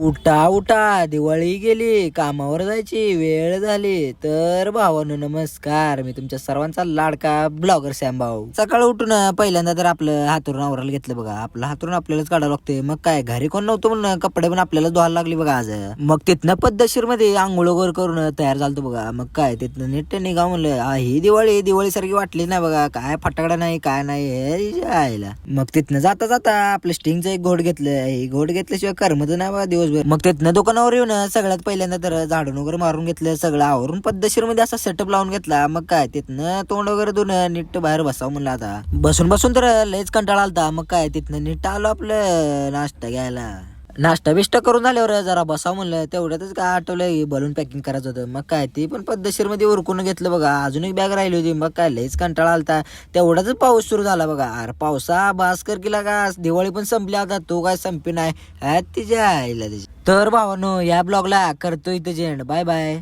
उठा उठा, दिवाळी गेली, कामावर जायची वेळ झाली. तर भावानो नमस्कार, मी तुमच्या सर्वांचा लाडका ब्लॉगर सॅम भाऊ. सकाळ उठून पहिल्यांदा तर आपलं हातरून आवरायला घेतलं बघा. आपलं हातरून आपल्यालाच काढावं लागते. मग काय घरी कोण नव्हतं म्हणून कपडे पण आपल्याला धुवायला लागली बघा आज. मग तिथनं पद्धतशीर मध्ये आंघोळ वगैरे करून तयार झालतो बघा. मग काय तिथनं नीट निघा म्हणलं. ही दिवाळी सारखी वाटली नाही बघा. काय फटाकडा नाही काय नाही हे आयला. मग तिथनं जाता जाता आपलं स्टिंगचं एक घोट घेतलं. हे घोट घेतल्याशिवाय करमत नाही बघा दिवसभर. मग तिथनं दुकानावर येऊन सगळ्यात पहिल्यांदा तर झाडून वगैरे मारून घेतलं. सगळं आवरून पद्धतशीर मध्ये असा सेटअप लावून घेतला. मग काय तिथनं तोंड वगैरे धुवून नीट बाहेर बसावं म्हणलं. आता बसून बसून तर लयच कंटाळा आलता. मग काय तिथनं नीट आलो आपलं नाश्ता घ्यायला. नाश्ता बिष्टा करून झाल्यावर जरा बसावं म्हणलं. तेवढ्यातच काय आठवलं बलून पॅकिंग करायचं होतं. मग काय ते पण पद्धतशीर मध्ये उरकून घेतलं बघा. अजून एक बॅग राहिली होती. मग काय लयच कंटाळा आलता. तेवढ्याच पाऊस सुरू झाला बघा. अरे पावसा भास्कर केला का दिवाळी पण संपली. आता तो काय संपी नाही तिच्या आईला त्याची. तर भावानो या ब्लॉगला करतो इथे जेंड. Bye bye.